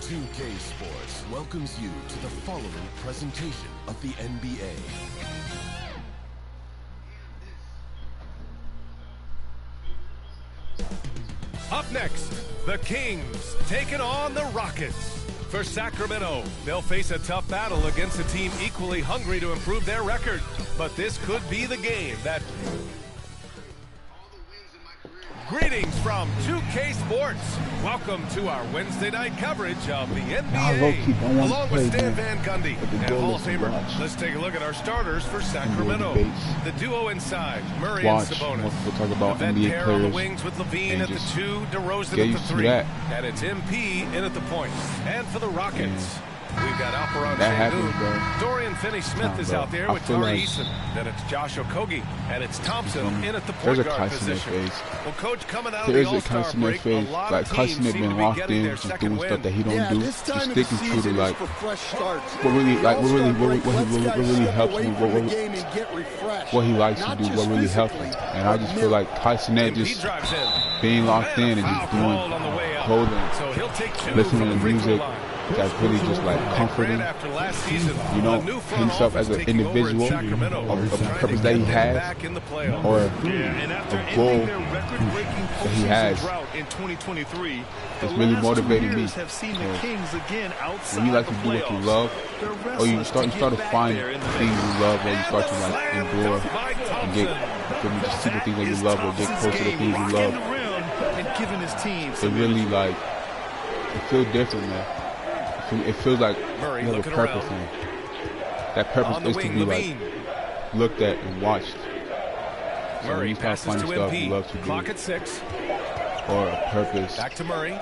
2K Sports welcomes you to the following presentation of the NBA. Up next, the Kings taking on the Rockets. For Sacramento, they'll face a tough battle against a team equally hungry to improve their record. But this could be the game that... Greetings from 2K Sports. Welcome to our Wednesday night coverage of the NBA. Along with Stan Van Gundy and Hall of Famer, let's take a look at our starters for Sacramento. The duo inside, Murray and Sabonis. We'll talk about the vet NBA pair players on the wings with Levine at the 2, DeRozan at the 3. And it's MP in at the point. And for the Rockets, we've got Alperon Sengun. Dorian Finney-Smith is out there with Tari Eason. Then it's Josh Okogie. And it's Thompson in at the point guard position. Well, Coach, coming out of the All-Star break, a lot of teams seem to be getting their second win. Stuff that he don't do. Just sticking true to like what really helps him, what he likes to do, what really helps him. And I just feel like Tyson just being locked in and just doing clothing, listening to music. That's really just like comforting, you know, himself as an individual, of the purpose that he has, or a goal that he has. It's really motivating me. When you like to do what you love, or you start to find things you love, or you start to like endure and get just see the things that you love, or get close to the things you love. It really like, it feels different, man. It feels like you have a purpose in it. That purpose is to be like looked at and watched. So Murray when you start finding stuff you love to do, at 6. or a purpose, Back to Murray.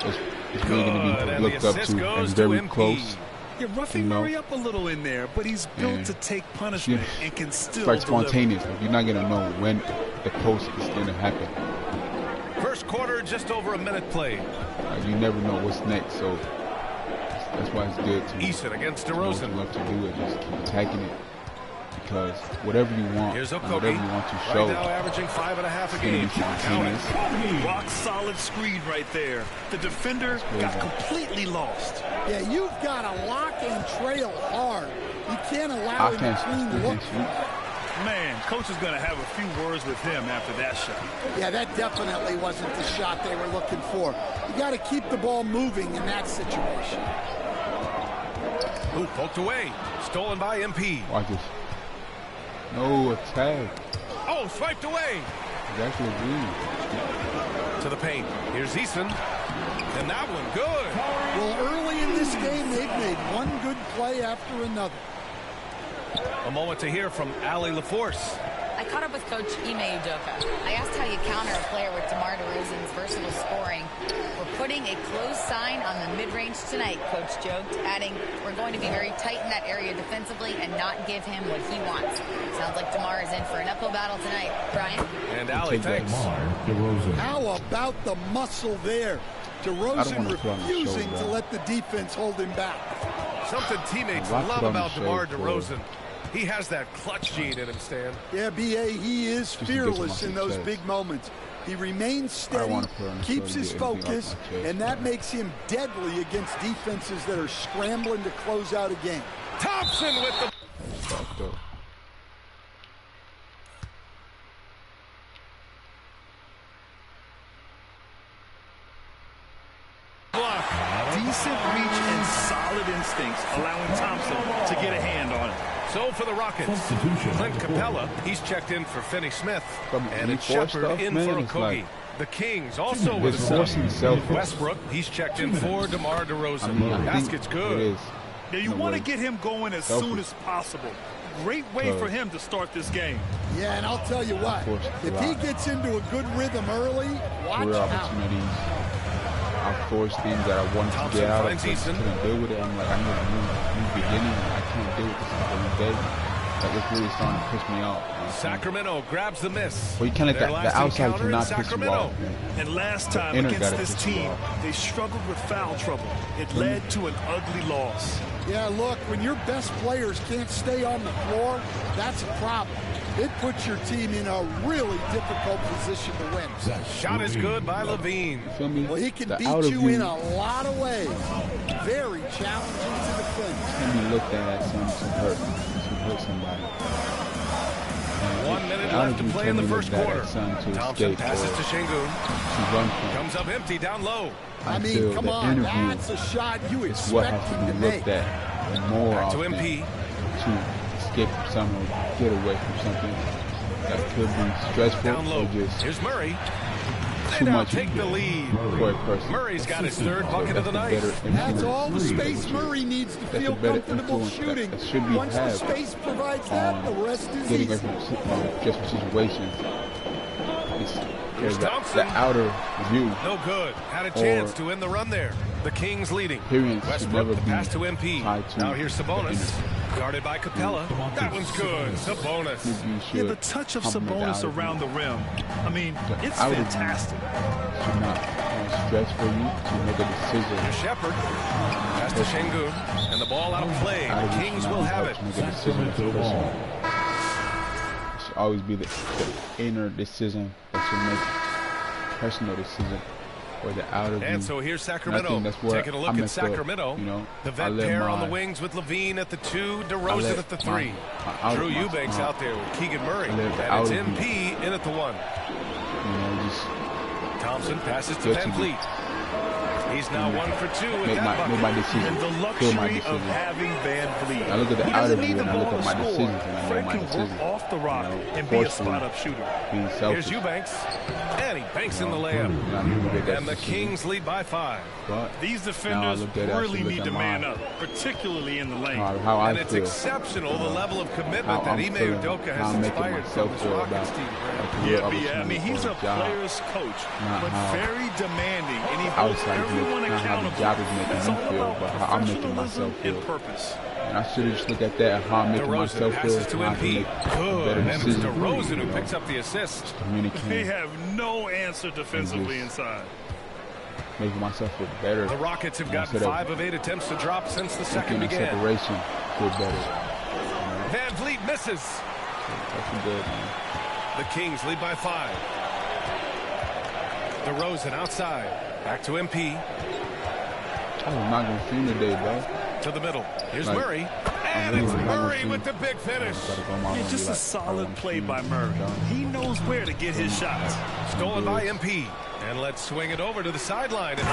It's really going to be looked up to and very close. You're roughing Murray up a little in there, but he's built to take punishment and can still it's like spontaneous. Like, you're not going to know when the post is going to happen. First quarter, just over a minute played. You never know what's next, so that's why it's good to Eason against DeRozan. Love to do it, just keep attacking it, because whatever you want, whatever you want to show, right now averaging 5.5 a game. Rock solid screen right there. The defender got completely lost. Yeah, you've got to lock and trail hard. You can't allow him to clean look. Man, coach is going to have a few words with him after that shot. Yeah, that definitely wasn't the shot they were looking for. You got to keep the ball moving in that situation. Ooh, poked away. Stolen by MP. Watch this. No attack. Oh, swiped away. It's actually green. To the paint. Here's Eason. And that one good. Well, early in this game, they've made one good play after another. A moment to hear from Allie LaForce. I caught up with Coach Ime Udoka. I asked how you counter a player with DeMar DeRozan's versatile scoring. We're putting a close sign on the mid-range tonight, Coach joked, adding, we're going to be very tight in that area defensively and not give him what he wants. Sounds like DeMar is in for an uphill battle tonight. Brian? And Allie, thanks. How about the muscle there? DeRozan refusing to let the defense hold him back. Something teammates love about DeMar DeRozan. He has that clutch gene in him, Stan. Yeah, B.A., he is fearless in those big moments. He remains steady, keeps his focus, and that makes him deadly against defenses that are scrambling to close out a game. Thompson with the... Decent reach and solid instincts, allowing Thompson to get a hand on it. So for the Rockets, Clint Capella, he's checked in for Finney-Smith, and it's Shepard in for Okogie. The Kings also with Westbrook, he's checked in for DeMar DeRozan. Basket's good. Now you want to get him going as soon as possible. Great way for him to start this game. Yeah, and I'll tell you what, if he gets into a good rhythm early, watch out. I forced things that I wanted to get out of. I couldn't deal with it. I'm like, I need a new beginning. I can't deal with this every day. Like, it's really starting to piss me off. Sacramento grabs the miss. Well, you can't let the outside cannot piss you off. And last time against this team, they struggled with foul trouble. It led to an ugly loss. Yeah, look, when your best players can't stay on the floor, that's a problem. It puts your team in a really difficult position to win. Shot is good by Levine. Well, he can beat you in a lot of ways. Very challenging to defend. Can be looked at as to hurt somebody. 1 minute left to play in the first quarter. Thompson passes to Şengün. Comes up empty down low. I mean, come on, that's a shot you expect him to make. More back to often MP. To escape from something, get away from something that could be stressful. Down low. Here's Murray. They now take the lead. Murray's got his third bucket of the night. That's all the space Murray needs to feel comfortable shooting. Once the space provides that, the rest is easy. Getting away from stressful situations. Here's Thompson. The outer view. No good. Had a chance to end the run there. The Kings leading. Westbrook, the pass to MP. Now here's Sabonis. Guarded by Capella. That one's good. Sabonis. Yeah, the touch of Sabonis around the rim. I mean, it's fantastic. Should not stress for you to make a decision. Here's Shepherd. Pass to Şengün. And the ball out of play. The Kings will have it. Make a decision to the ball. It should always be the inner decision that should make personal decision. Or the outer view. And so here's Sacramento. Taking a look at Sacramento. The vet pair on the wings with Levine at the 2, DeRozan at the 3. Drew Eubanks out there with Keegan Murray. And it's MP in at the 1. Thompson passes to Van Vliet. He's now 1 for 2 with that bucket. Make my decision. And the luxury of having Van Vliet. I look at the outer view and I look at my decisions and I make my decision. Work off the rock and be a spot-up shooter. Here's Eubanks. And he banks in the layup. And the Kings lead by 5. These defenders really need to man up, particularly in the lane. And it's exceptional the level of commitment that Ime Udoka has inspired from this Rockets team. Yeah, I mean, he's a player's coach, but very demanding, and he holds everyone accountable. It's all about professionalism and purpose. And I should have just looked at that and how I'm making myself feel. Passes to MP. Good. And it's DeRozan who picks up the assist. They have no answer defensively inside. Making myself feel better. The Rockets have gotten 5 of 8 attempts to drop since the second began. Separation feel better. Van Vliet misses. That's good, man. The Kings lead by 5. DeRozan outside. Back to MP. I'm not going to see him today, bro. To the middle. Here's Murray. And it's Murray with the big finish. Yeah, just a solid play by Murray. He knows where to get his shots. Stolen by MP. And let's swing it over to the sideline. Whoa!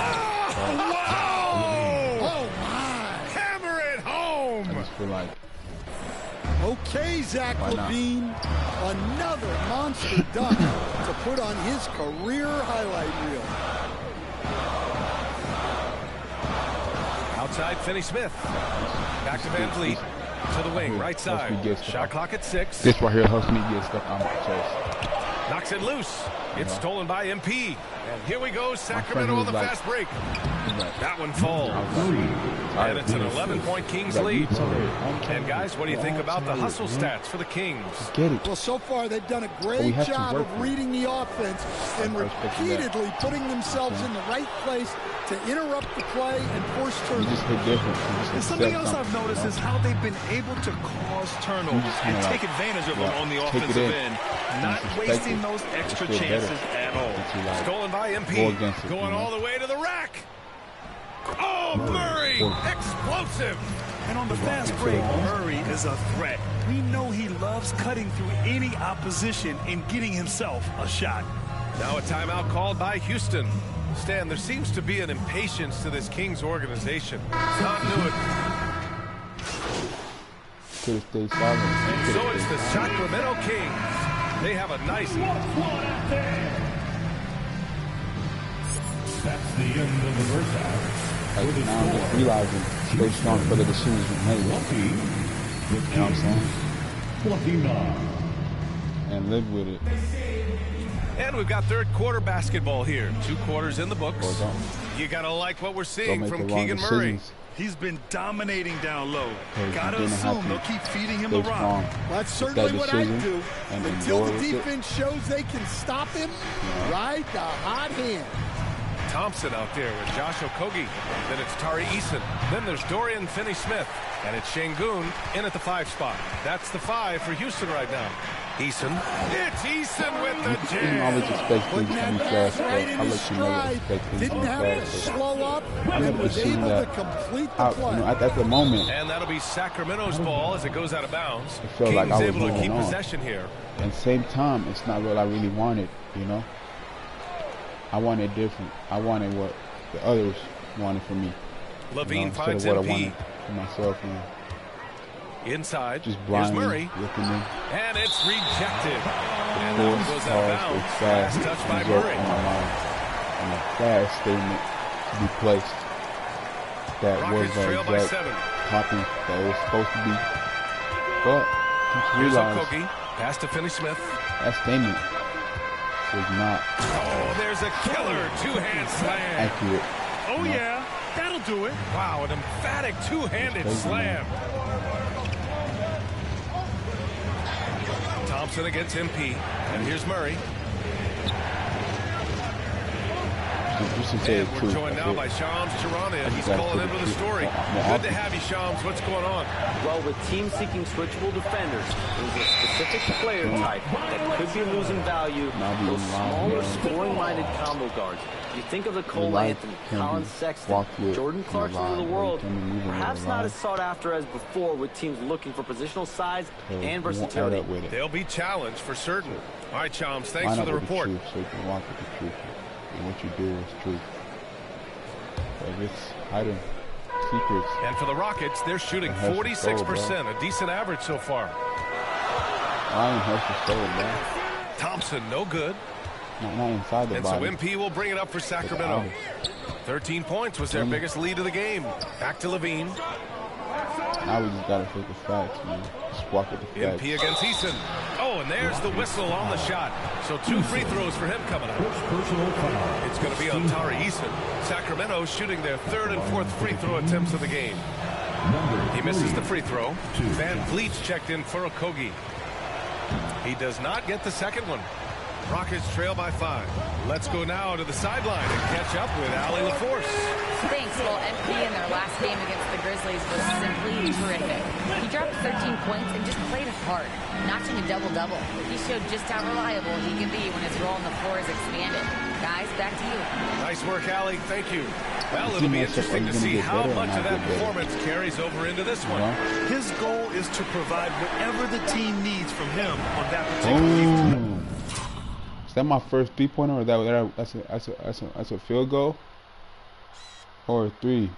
Oh, my. Hammer it home. I just feel like... Okay, Zach Levine. Another monster dunk to put on his career highlight reel. Outside, Finney-Smith. Back to Van Vliet. To the wing, right side. Shot clock at 6. This right here helps me get stuff on my chest. Knocks it loose. It's stolen by MP. And here we go, Sacramento on the fast break. That one falls. And it's an 11-point Kings lead. And guys, what do you think about the hustle stats for the Kings? Well, so far they've done a great job of reading the offense and repeatedly putting themselves in the right place to interrupt the play and force turnovers. And something else I've noticed is how they've been able to cause turnovers and take advantage of them on the offensive end, not wasting those extra chances at all. Stolen by MP, going all the way to the rack. Oh, Murray, explosive. And on the fast break, Murray is a threat. We know he loves cutting through any opposition and getting himself a shot. Now a timeout called by Houston. Stan, there seems to be an impatience to this Kings organization. Not new it. And so it's the Sacramento Kings. They have a nice... That's the end of the first half. Like now I'm just realizing those strong for the decisions we made. You know what I'm saying? 29. And live with it. And we've got third quarter basketball here. 2 quarters in the books. You got to like what we're seeing from Keegan Murray. He's been dominating down low. Gotta assume they'll keep feeding him the rock. That's certainly what I do. Until the defense shows they can stop him, right? The hot hand. Thompson out there with Josh Okogie. Then it's Tari Eason. Then there's Dorian Finney-Smith. And it's Şengün in at the 5 spot. That's the 5 for Houston right now. Eason. It's Eason with the You jam. always expect things to be fast, but I let you never expect things to be fast. Slow up I and never was seen able that to complete the play. at the moment. And that'll be Sacramento's ball as it goes out of bounds. I felt like King's I was able to keep moving on. possession here. And same time, it's not what I really wanted, you know? I wanted different. I wanted what the others wanted from me. Levine finds what I MP. wanted for myself. And inside. just Here's blindly Murray. looking in. And it's rejected. And Force, that goes out of bounds. it's Last fast. touch by Result Murray. on my mind. And a fast statement to be placed. That was Rockets the trail by exact 7. popping that it was supposed to be. But just Here's realized Okogie. Pass to Finney Smith. that statement was not Oh, there's a killer two-hand slam. accurate. Oh, yeah. That'll do it. Wow, an emphatic two-handed Crazy, slam. Thompson against MP. And here's Murray. Just to say And the we're truth, joined that's now it. by Shams Charania. He's gotta calling put in the with a truth story. more Good to often. have you, Shams. What's going on? Well, with teams seeking switchable defenders, there's a specific player type that could be losing value. Those smaller, scoring-minded combo guards. You think of the Cole Like Anthony, him Colin be Sexton, walked with Jordan from the Clarkson of the line, world. like him and moving Perhaps with the not line. as sought after as before with teams looking for positional size So and you won't add versatility. up with it. They'll be challenged for certain. All right, Shams, thanks Line for up the with report. truth so you can walk with the truth. And what you do is truth. If it's hiding secrets, And for the Rockets, they're shooting It has to 46%, a decent average so far. I ain't have to say it, man. Thompson, no good. Not inside the And so body. MP will bring it up for Sacramento. 13 points was their biggest lead of the game. Back to Levine. Now we just gotta take the facts, man. Just walk with the facts. MP against Eason. Oh, and there's the whistle on the shot. So 2 free throws for him coming up. Personal foul. It's going to be on Tari Eason. Sacramento shooting their 3rd and 4th free throw attempts of the game. He misses the free throw. Van Vliet's checked in for Okogie. He does not get the second one. Rockets trail by 5. Let's go now to the sideline and catch up with Allie LaForce. Thanks. Well, MP in their last game against the Grizzlies was simply terrific. He dropped 13 points and just played hard, notching a double-double. He showed just how reliable he can be when his role on the floor is expanded. Guys, back to you. Nice work, Allie. Thank you. Well, it'll be interesting to see how much of that performance carries over into this one. His goal is to provide whatever the team needs from him on that particular evening. Is that my first 3-pointer, or that's a field goal, or a 3?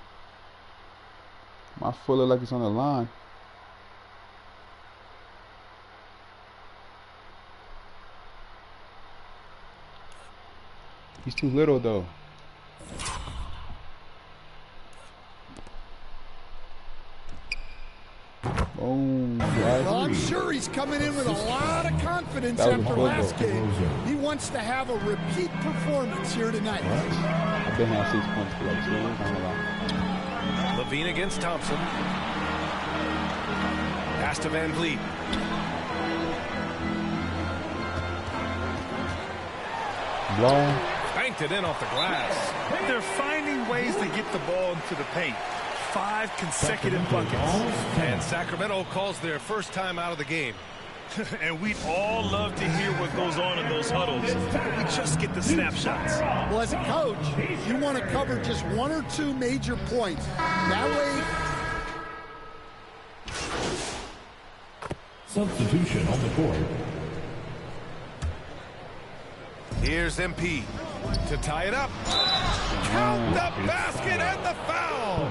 My foot look like it's on the line. He's too little though. Boom. Well, I'm sure he's coming in with a lot of confidence after last game. He wants to have a repeat performance here tonight. I've been had 6 points for like 2 years. I'm gonna lie. Levine against Thompson. Pass to Van Vliet. Ball. Banked it in off the glass. They're finding ways to get the ball into the paint. 5 consecutive buckets. And Sacramento calls their first time out of the game. And we'd all love to hear what goes on in those huddles. We just get the snapshots. Well, as a coach, you want to cover just 1 or 2 major points. That way... Substitution on the court. Here's MP to tie it up. Count the basket and the foul.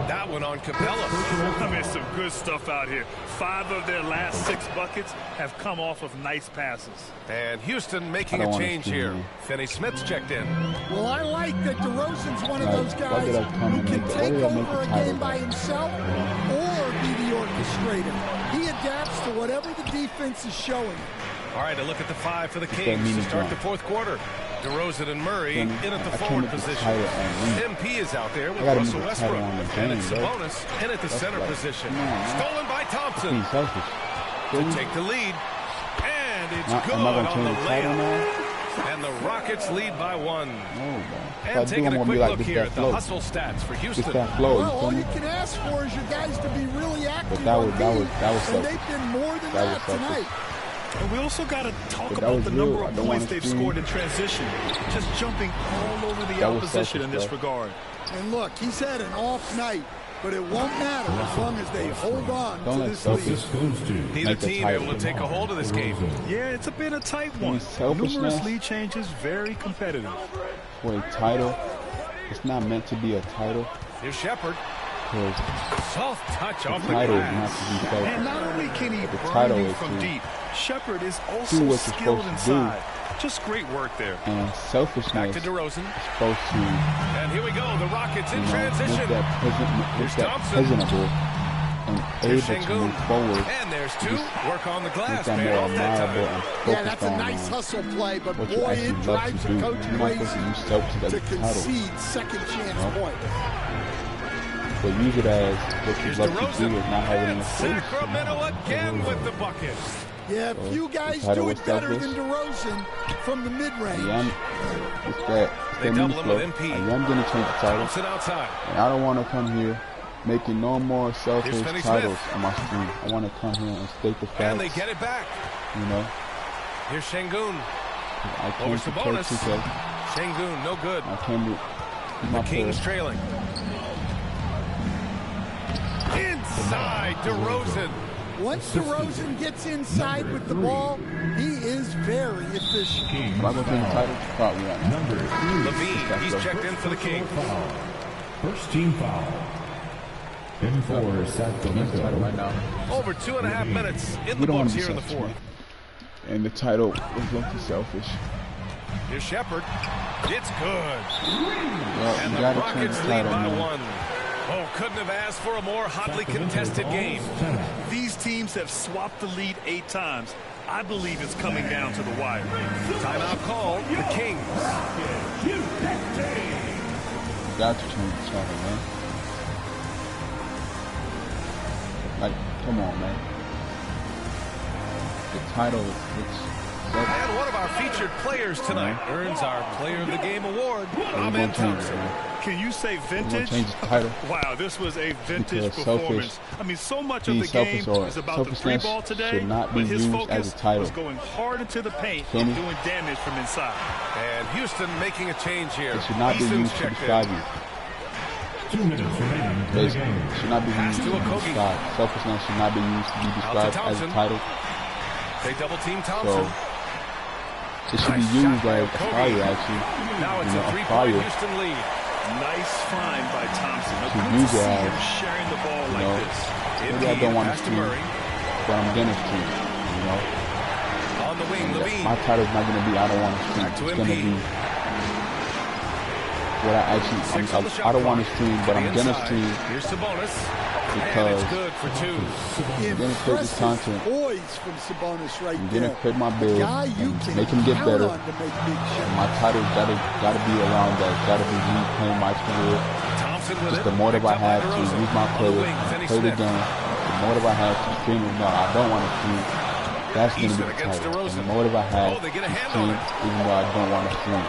That one on Capella. I mean, some good stuff out here. 5 of their last 6 buckets have come off of nice passes. And Houston making a change here. Finney Smith's checked in. Well, I like that DeRozan's one of those guys who can take over a game by himself or be the orchestrator. He adapts to whatever the defense is showing. All right, a look at the 5 for the Kings to start the 4th quarter. DeRozan and Murray in at the forward position. MP is out there with Russell Westbrook. And it's Sabonis in at the center position. Stolen by Thompson to take the lead. And it's good on the layup. And the Rockets lead by 1. And taking a quick look here at the hustle stats for Houston. Well, all you can ask for is your guys to be really active on defense, and they've been more than that tonight. And we also got to talk about the number of points they've scored in transition. Just jumping all over the opposition in this regard. And look, he's had an off night, but it won't matter as long as they hold on to this lead. Neither team able to take a hold of this game. Yeah, it's been a tight one. Numerous lead changes, very competitive. For a title, it's not meant to be a title. Here's Shepard. Soft touch off the title glass. is not to be felt. And not only can he the title burn you is from to deep, Shepard is do also what skilled you're supposed to inside. Just great work there. And selfishness Back to DeRozan. is supposed to, And here we go. The Rockets in transition. make that presentable and able to move forward. And there's two. Work on the glass. Make that Paid more off that admirable time. and Yeah, focused that's a on nice hustle play, but what you boy, actually it love drives to the do. coach You're not supposed to crazy use self to get to the title. concede second chance points. But use it as what you Here's love to DeRozan. do is not having And a face. Sacramento again with the bucket. Yeah, So, few guys the title do was it better selfless. than DeRozan from the mid-range. It's that They mini double him flow. with MP. I am going to change the title. Thompson outside. And I don't want to come here making no more selfish Here's Finney titles Smith. on my screen. I want to come here and state the facts. And they get it back. You know, Here's Şengün. I came Over to play Sabonis. 2K. Şengün, no good. I came to be my The Kings player. trailing. Inside DeRozan. Once DeRozan gets inside with the ball, he is very efficient. Am I going to change the title? Probably not. Levine, he's checked in for the Kings. First team foul. In for Title Sacramento. right now. Over 2.5 minutes in We the don't want books to be here in the selfish, fourth. man. And the title was looking selfish. Here's Shepard. It's good. Well, And you the got to change Rockets the lead title, by man. one. Oh, couldn't have asked for a more hotly contested game. These teams have swapped the lead 8 times. I believe it's coming down to the wire. Timeout called. The Kings. You got to change the title, man. Like, come on, man. The title, And one of our featured players tonight earns our Player of the Game award, we're Amen going to change it, Thompson. man. Can you say We're going vintage? to change the title. Wow, this was a vintage Because performance. I mean, so much of being the game selfish or is about the three selfishness ball today, should not be but his used focus as a title. was going hard into the paint Feel and me? doing damage from inside. And Houston making a change here. It should not be Easton's used to checked describe in. you. 2 minutes remaining in the Basically, game. it should not be Pass used to to be Okogie. described. Selfishness should not be used to be described as a Thompson. title. They double team So, Thompson. it should be Nice used shot by as a Okogie. fire, actually. Now it's You a know, a three-point fire. Houston lead. Nice find by Thompson. To Good use to it see as, him sharing the ball you like know, this. maybe I don't want to Pass to stream, Murray. but I'm gonna stream. You know, On the wing, Levine. my title's not gonna be I don't want to stream. Back to It's gonna MP. be what I actually. Six on the shot I don't want to clock. stream, but To the I'm gonna inside. stream Here's Sabonis. And because it's good for two. gonna create this Impressive content. poise from Sabonis right I'm there. gonna create my A build guy you and can make him get count better. on to make big shots. My title gotta be around that. Gotta be me playing my career. Thompson with Just it. the more that I Picked up by have to DeRozan. use my On the player, wing, Finney play the Smith. game, the more that I have to stream it. No, I don't want to stream. That's going to Easton be the against title. And DeRozan. the more that I have Oh, they get a to hand stream, on it. even though I don't want to stream.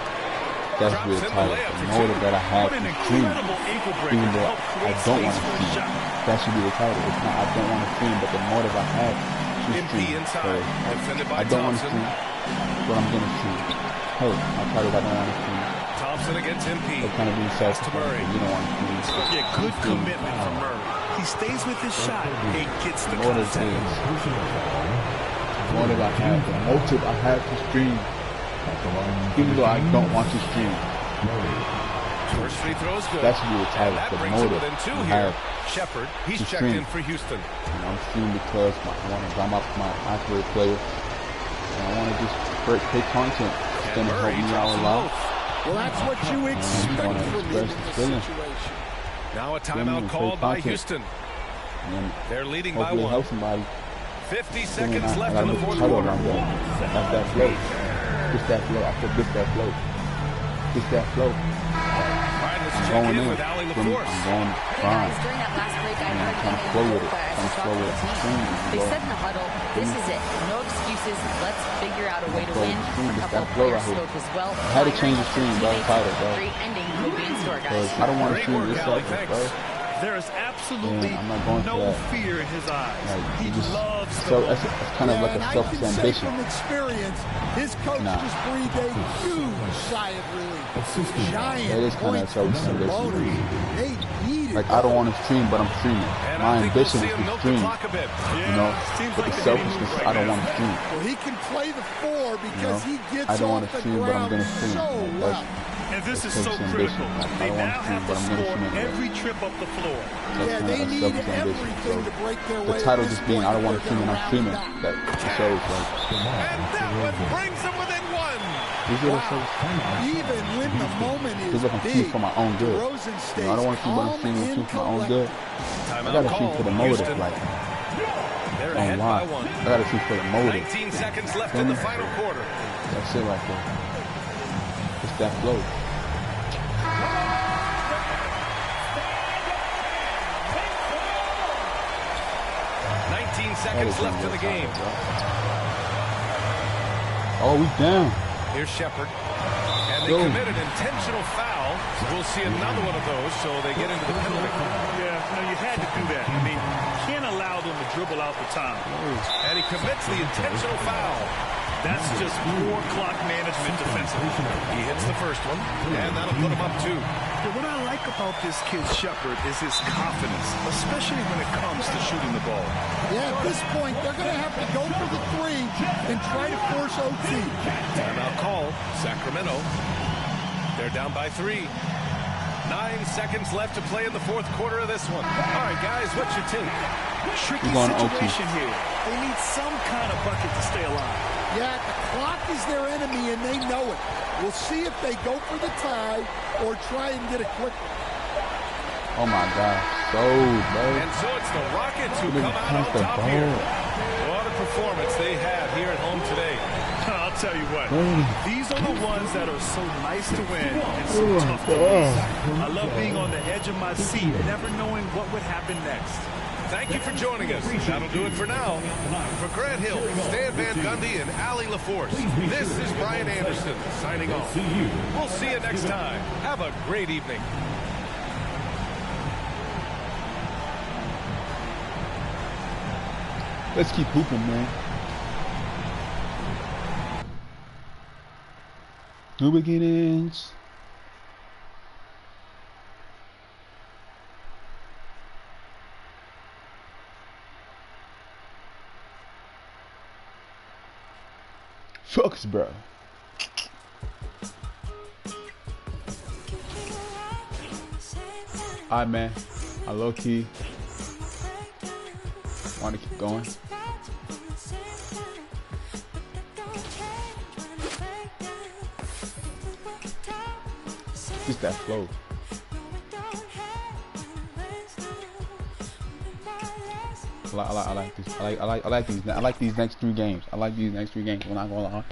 That's Drops the in the title. layup for The more two. that I have What an to stream, incredible ankle break even to though help I create don't want space to for a stream. shot. That should be the title. It's not I don't want to stream, but the more that I have to MP stream. inside. Defended by I don't want to Thompson. stream, but I'm going to stream. Hey, my title I don't want to stream. Thompson against MP. They're kind of being selfish. to Murray. You don't want to stream. Yeah, good commitment from Murray. He stays with his shot and gets the More than contact. more that I have, the motive I have to stream, even though I don't want to stream. First free throw is good. That should be the title. And that The brings him motive within two I here. have Shepard, he's to checked stream. in for Houston. And I'm streaming because I want to drum up my career player, and I want to just create content. It's going to help Murray me out drops a them lot. both. Well, that's what you expect wanna from him in express the this feeling. situation. Now a Streaming timeout and called create by content. Houston. And They're leading by hopefully one. help somebody. 50 I seconds left gotta in the make a fourth title quarter. around that. That's that flow. Just that flow. I said just that flow. Just that flow. All right, let's I'm check going in in. with Allie I'm LaForce. going Hey fine. guys, during that last break, I I'm heard trying to Ime flow and with it. Udoka Trying as to talk flow to with the it. team. They Flow. said in the huddle, this is it. No excuses. Let's figure out a way to Flow. win. Stream. A Just couple that of flow players right here. spoke as well. I had to change the stream, bro. Teammates, Title, bro. Great ending. Hope you in store, guys. Because I don't want to Great stream work, this Allie. selfish, Thanks. bro. There is absolutely no fear in his eyes. Like, he loves the so it's kind of like a selfish ambition. From experience, his coach just breathed a huge sigh of relief. Giant is kind of selfish ambition. They needed like, I don't want to stream, but I'm streaming. My ambition is to stream. You know, but the selfishness, I don't want to stream. Well, he can play the 4 because he gets I don't want off to the stream, but I'm ground going to stream. so well. And this is so critical. They now have to score every trip up the floor. Yeah, they need everything to break their way. The title just being, I don't want to stream and I'm streaming. That shows, like. And that one brings them within 1. Even when the moment is like I'm shooting for my own good. You know, I don't want to stream, but I'm streaming and shooting for my own good. I gotta shoot for the motive, like. Online. I gotta shoot for the motive. 19 seconds left in the final quarter. That's it right there. It's that flow. 19 seconds left in the game. Oh, we down. Here's Shepard. And they committed intentional foul. We'll see another one of those, so they get into the penalty. Yeah, no, you had to do that. I mean, you can't allow them to dribble out the time. And he commits the intentional foul. That's just poor clock management defensively. He hits the first one, and that'll put him up 2. But what I like about this kid, Shepard, is his confidence, especially when it comes to shooting the ball. Yeah, at this point, they're going to have to go for the 3 and try to force OT. Timeout call, Sacramento. They're down by 3. 9 seconds left to play in the 4th quarter of this one. All right, guys, what's your take? Tricky situation here. They need some kind of bucket to stay alive. Yeah, the clock is their enemy, and they know it. We'll see if they go for the tie or try and get a quick. Oh, my God. So, bro. And so it's the Rockets who come out on top here. What a performance they had here at home today. I'll tell you what, these are the ones that are so nice to win and so tough to lose. I love being on the edge of my seat, never knowing what would happen next. Thank you for joining us. That'll do it for now. For Grant Hill, Stan Van Gundy, and Allie LaForce, this is Brian Anderson signing off. We'll see you next time. Have a great evening. Let's keep hooping, man. New beginnings. Fucks, bro. Alright, man. I low key want to keep going. Just that flow. I like this. I like these. I like these next 3 games. I like these next 3 games. We're not gonna lie.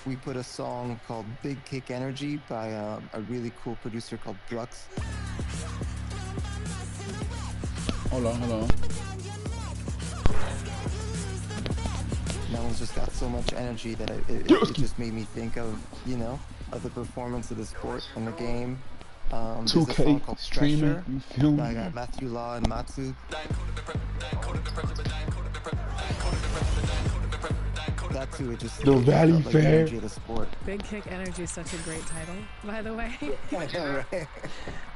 We put a song called Big Kick Energy by a really cool producer called Brooks. Hold on. That one's just got so much energy that it just made me think of, you know, of the performance of the sport and the game. 2K streaming, you feel me? I got Matthew Law and Matsu. That too, it just the Valley like Fair. The energy of the sport. Big Kick Energy is such a great title, by the way. Right.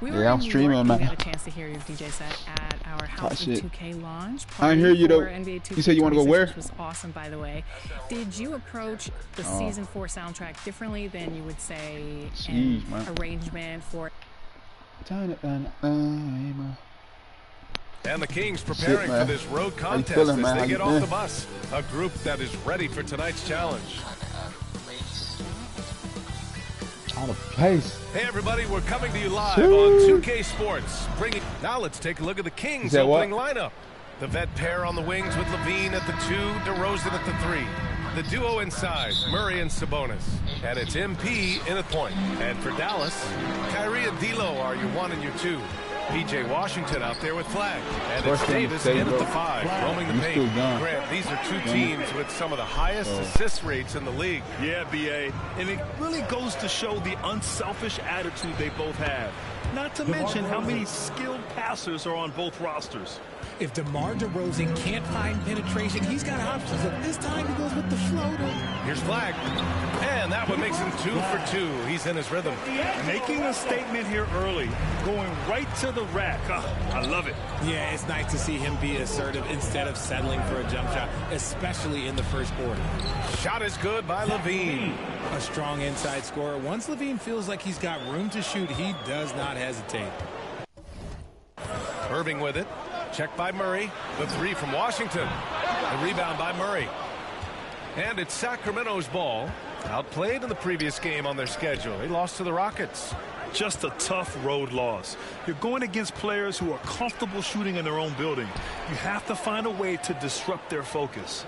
We were I'm streaming, man. We had a chance to hear your DJ set at our House of 2K launch. I hear you though. NBA You said you want to go where? Which was awesome, by the way. Did you approach the Season 4 soundtrack differently than you would say an arrangement for? And the Kings preparing for this road contest as they get off the bus. A group that is ready for tonight's challenge. Out of place. Hey everybody, we're coming to you live on 2K Sports. Now let's take a look at the Kings opening lineup. The vet pair on the wings with Levine at the 2, DeRozan at the 3. The duo inside, Murray and Sabonis. And it's MP in at point. And for Dallas, Kyrie and D'Lo are your 1 and your 2. P.J. Washington out there with flag. And it's Davis in at the 5, roaming the paint. Grant, these are two teams with some of the highest assist rates in the league. Yeah, B.A. And it really goes to show the unselfish attitude they both have. Not to mention how many skilled passers are on both rosters. If DeMar DeRozan can't find penetration, he's got options. So this time he goes with the floater. Here's flag. And that one makes him 2 for 2. He's in his rhythm. Making a statement here early. Going right to the rack. I love it. Yeah, it's nice to see him be assertive instead of settling for a jump shot, especially in the first quarter. Shot is good by Levine. A strong inside scorer. Once Levine feels like he's got room to shoot, he does not hesitate. Irving with it. Checked by Murray. The 3 from Washington. The rebound by Murray. And it's Sacramento's ball. Outplayed in the previous game on their schedule. They lost to the Rockets. Just a tough road loss. You're going against players who are comfortable shooting in their own building. You have to find a way to disrupt their focus.